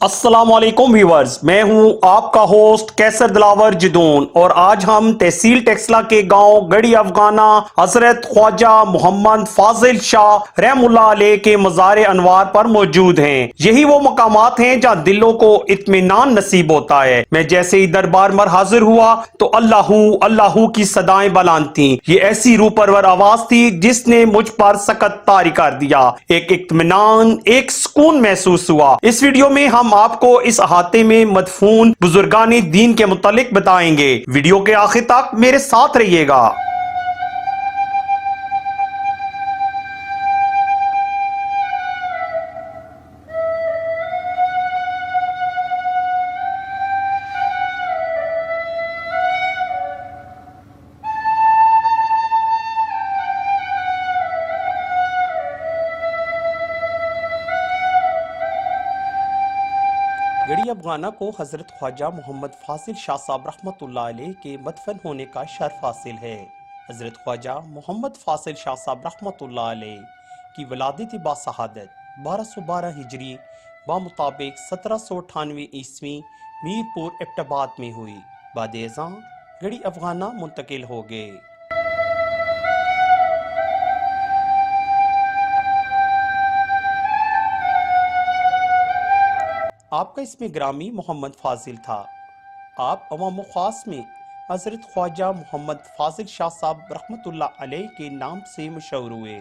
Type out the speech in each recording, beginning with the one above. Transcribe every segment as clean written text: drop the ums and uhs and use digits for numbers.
अस्सलाम वालेकुम व्यूअर्स, मैं हूं आपका होस्ट कैसर दिलावर जदून और आज हम तहसील टेक्सला के गांव गड़ी अफगाना हजरत ख्वाजा मोहम्मद फाजिल शाह रहमुल्लाह अलैह के मज़ार अनवार पर मौजूद हैं। यही वो मकामात हैं जहां दिलों को इत्मीनान नसीब होता है। मैं जैसे ही दरबार में हाजिर हुआ तो अल्लाहू अल्लाहू की सदाएं बुलंद थी। ये ऐसी रूह परवर आवाज थी जिसने मुझ पर सकत तारी कर दिया। एक इत्मीनान, एक सुकून महसूस हुआ। इस वीडियो में हम आपको इस अहाते में मदफून बुजुर्गानी दीन के मुतालिक बताएंगे। वीडियो के आखिर तक मेरे साथ रहिएगा। गड़ी अफगाना को हजरत ख्वाजा मोहम्मद फाजिल शाह साहब रहमतुल्लाह अलैह के मदफन होने का शर्फ हासिल है। हजरत ख्वाजा मोहम्मद फाजिल शाह साहब रहमतुल्लाह अलैह की वलादत बासहादत 1212 हिजरी बामुताबिक 1798 ईस्वी मीरपुर एबटाबाद में हुई। बाद अज़ां गड़ी अफगाना मुंतकिल हो गए। आपका इसमें ग्रामी मोहम्मद फाजिल था। आप अवाम ख़ास में हज़रत ख्वाजा मोहम्मद फाजिल शाह साहब रहमतुल्लाह अलैह के नाम से मशहूर हुए।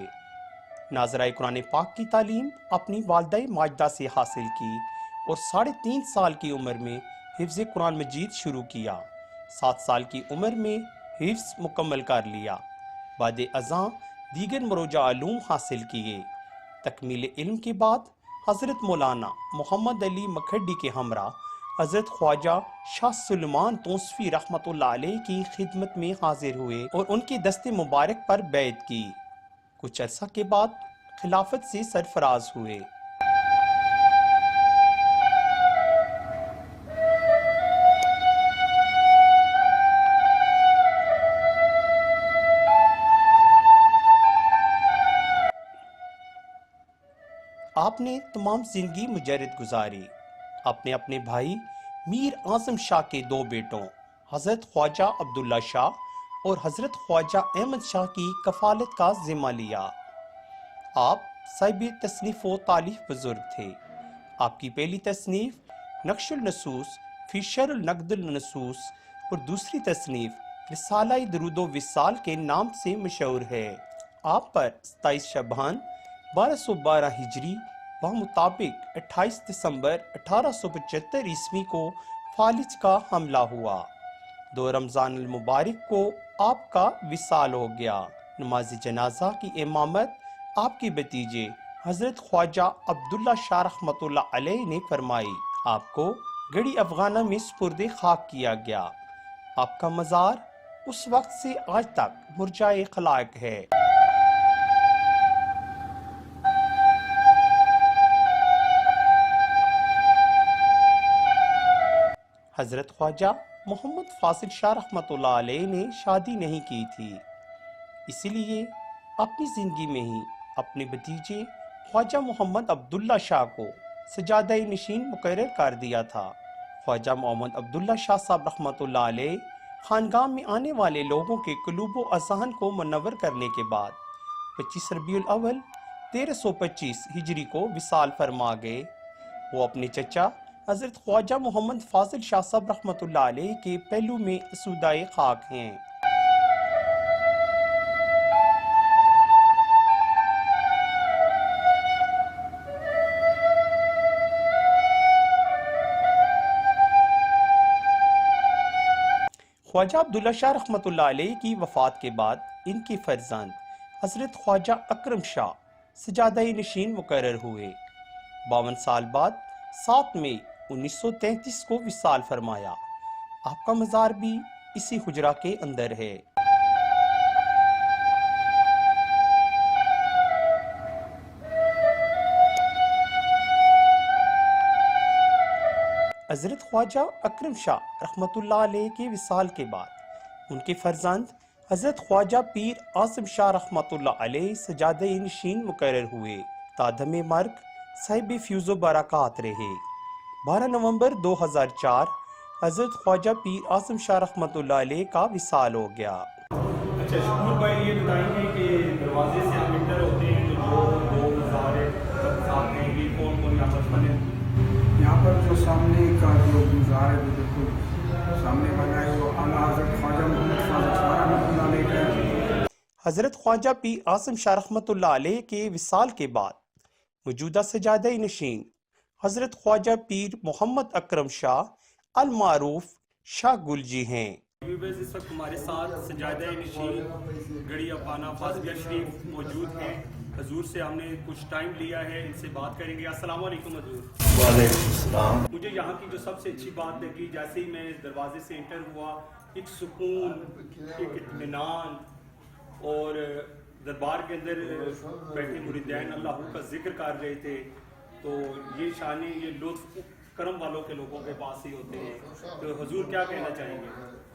नाज़राए कुरान पाक की तालीम अपनी वालिदा माजिदा से हासिल की और 3.5 साल की उम्र में हिफ्ज़ कुरान मजीद शुरू किया। 7 साल की उम्र में हिफ्ज़ मुकम्मल कर लिया। बाद अज़ां दीगर मरोजा आलूम हासिल किए। तकमील इल्म के बाद हज़रत मौलाना मोहम्मद अली मखडी के हमरा हज़रत ख्वाजा शाह सुलेमान तौसफ़ी रहमतुल्लाह अलैह की खिदमत में हाजिर हुए और उनके दस्ते मुबारक पर बैत की। कुछ अरसा के बाद खिलाफत से सरफराज हुए। आपने तमाम जिंदगी मुजर्रद गुजारी। आपने अपने भाई मीर आज़म शाह के 2 बेटों हज़रत ख्वाजा अब्दुल्ला शाह और हज़रत ख्वाजा अहमद शाह की कफालत का जिम्मा लिया। आप साहिब तसनीफ़ व तालीफ बुजुर्ग थे। आपकी पहली तसनीफ़ नक्शुल नसूस फी शर्ह नक़दुल नसूस और दूसरी तसनीफ़ रिसाला दरूद व विसाल के नाम से मशहूर है। आप पर 27 शबान 1212 हिजरी मुताबिक 28 दिसंबर 1875 ईस्वी को फालिज का हमला हुआ। 2 रमज़ान मुबारक को आपका विसाल हो गया। नमाज जनाजा की इमामत आपके भतीजे हज़रत ख्वाजा अब्दुल्ला शाह रहमतुल्लाह अलैह ने फरमाई। आपको गड़ी अफगाना में सुपुर्द खाक किया गया। आपका मज़ार उस वक्त से आज तक मुरजाए खलाक है। हज़रत ख्वाजा मोहम्मद फाजिल शाह रहमतुल्लाह अलैह ने शादी नहीं की थी, इसीलिए अपनी ज़िंदगी में ही अपने भतीजे ख्वाजा मोहम्मद अब्दुल्ला शाह को सजादा नशीन मुकर्रर कर दिया था। ख्वाजा मोहम्मद अब्दुल्ला शाह साहब रहमतुल्लाह अलैह खानगाह में आने वाले लोगों के कुलूब व अज़हान को मुनव्वर करने के बाद 25 रबीउल अव्वल 1325 हिजरी को विसाल फरमा गए। वो अपने चचा हज़रत ख्वाजा मोहम्मद फाजिल शाह साहब रहमतुल्लाह अलैह के पहलू में सूदाए खाक हैं। ख्वाजा अब्दुल्ला शाह रहमतुल्लाह अलैह की वफ़ात के बाद इनके फर्जंद हज़रत ख्वाजा अकरम शाह सजादा नशीन मुकर्रर हुए। 52 साल बाद 7 मई 1933 को विसाल फरमाया। आपका मज़ार भी इसी हुजरा के अंदर है। हज़रत ख्वाजा अकरम शाह रहमतुल्लाह अलैह के विसाल के बाद उनके फर्जंद हज़रत ख्वाजा पीर आज़म शाह रहमतुल्लाह अलैह सजादा नशीन मुकर्रर हुए। तादम मर्ग साहिब फ्यूज़ो बरक़ात रहे। 12 نومبر 2004 حضرت خواجہ پیر اعظم شاہ رحمۃ اللہ علیہ کا وصال ہو گیا۔ اچھا شکور بھائی، یہ بتائیں گے کہ دروازے سے ہم انٹر ہوتے ہیں تو دو مزار ساتھ ہیں، یہ کون کون یہاں پر بنے؟ یہاں پر جو سامنے کا جو مزار ہے جو بالکل سامنے بنا ہے وہ اعلیٰ حضرت خواجہ محمد فاضل شاہ رحمۃ اللہ علیہ کا ہے۔ حضرت خواجہ پیر اعظم شاہ رحمۃ اللہ علیہ کے وصال کے بعد موجودہ سجادہ نشین حضرت خواجہ پیر محمد اکرم شاہ المعروف شاہ گل جی ہیں۔ اس وقت ہمارے ساتھ سجادہ نشین گڑی اپانا فاضلیہ شریف موجود ہیں۔ حضور سے ہم نے کچھ ٹائم لیا ہے، ان سے بات کریں گے۔ السلام علیکم حضور۔ وعلیکم السلام۔ مجھے یہاں کی جو سب سے اچھی بات لگی، جیسے ہی میں اس دروازے سے انٹر ہوا، ایک سکون، ایک اطمینان، اور دربار کے اندر بیٹھے مریدین اللہ کا ذکر کر رہے تھے، تو یہ شان، یہ لطف کرم والوں کے لوگوں کے پاس ہی ہوتے ہیں۔ تو حضور کیا کہنا چاہیں گے؟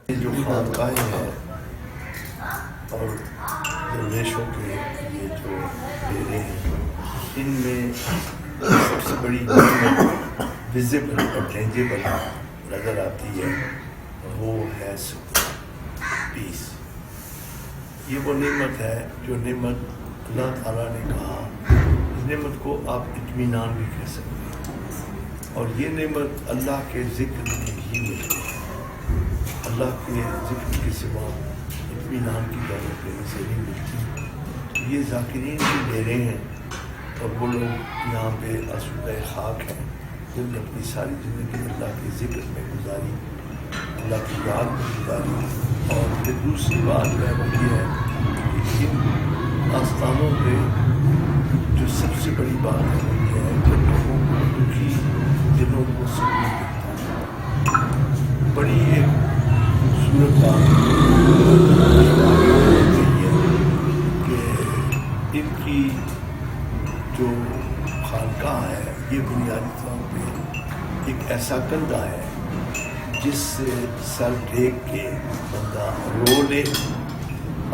یہ جو خانقاہیں ہیں اور درویشوں کے یہ جو ڈیرے ہیں، ان میں سب سے بڑی ویزیبل اور ٹینجیبل نظر آتی ہے وہ ہے سکون، پیس۔ یہ وہ نعمت ہے جو نعمت اللہ تعالیٰ نے کہا، اس نعمت کو آپ اطمینان بھی کہہ سکتے ہیں، اور یہ نعمت اللہ کے ذکر میں ہی ملتی ہے۔ اللہ کے ذکر کے سوا اطمینان کی دولت کہیں سے نہیں ملتی۔ یہ ذاکرین بھی لے رہے ہیں، اور وہ لوگ یہاں پہ آسودہ خاک ہیں جن نے اپنی ساری زندگی اللہ کے ذکر میں گزاری، اللہ کی یاد میں گزاری۔ اور پھر دوسری بات وہ یہ ہے کہ ان آستانوں پہ جو سب سے بڑی بات ہے وہ یہ ہے کہ لوگوں کو دکھی دلوں کو سکون دیتا ہے۔ بڑی ایک خوبصورت بات یہ ہے کہ ان کی جو خانقاہ ہے یہ بنیادی طور پہ ایک ایسا کندھا ہے جس سے سر ڈھیک کے بندہ رو لے،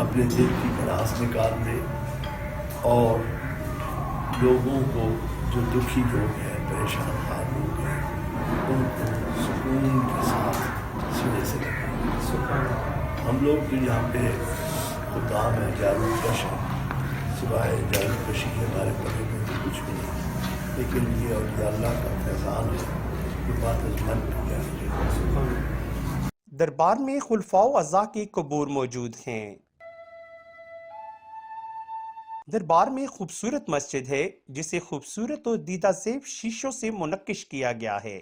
اپنے دل کی بھڑاس نکال لے، اور لوگوں کو جو دکھی لوگ ہیں، پریشان حال لوگ ہیں، ان کو سکون کے ساتھ سنے سے لگے۔ ہم لوگ تو یہاں پہ خدام ہیں، جارو کش ہیں، سوائے جارو کشی کے ہمارے بڑے میں تو کچھ بھی نہیں، لیکن یہ اولیاء اللہ کا فیضان ہے، یہ بات عظمت کیا ہے۔ دربار میں خلفاء و اعضاء کے قبور موجود ہیں۔ دربار میں خوبصورت مسجد ہے جسے خوبصورت اور دیدہ زیب شیشوں سے منقش کیا گیا ہے۔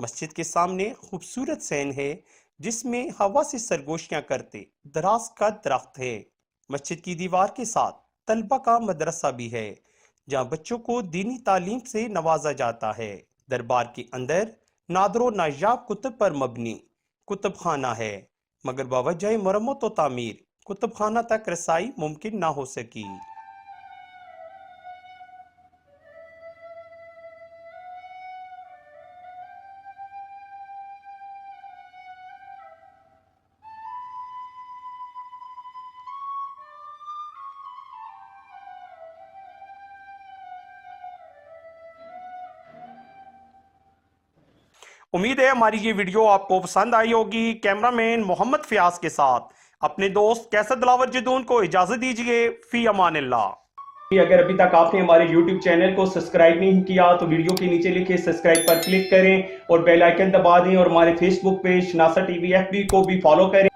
مسجد کے سامنے خوبصورت صحن ہے جس میں ہوا سے سرگوشیاں کرتے دراز کا درخت ہے۔ مسجد کی دیوار کے ساتھ طلبہ کا مدرسہ بھی ہے جہاں بچوں کو دینی تعلیم سے نوازا جاتا ہے۔ دربار کے اندر نادر و نایاب کتب پر مبنی کتب خانہ ہے، مگر بوجہ مرمت و تعمیر کتب خانہ تک رسائی ممکن نہ ہو سکی۔ امید ہے ہماری یہ ویڈیو آپ کو پسند آئی ہوگی۔ کیمرہ مین محمد فیاض کے ساتھ اپنے دوست کیسر دلاور جدون کو اجازت دیجیے۔ فی امان اللہ۔ اگر ابھی تک آپ نے ہمارے یوٹیوب چینل کو سبسکرائب نہیں کیا تو ویڈیو کے نیچے لکھے سبسکرائب پر کلک کریں اور بیل آئیکن دبا دیں، اور ہمارے فیس بک پیج شناسہ ٹی وی FB کو بھی فالو کریں۔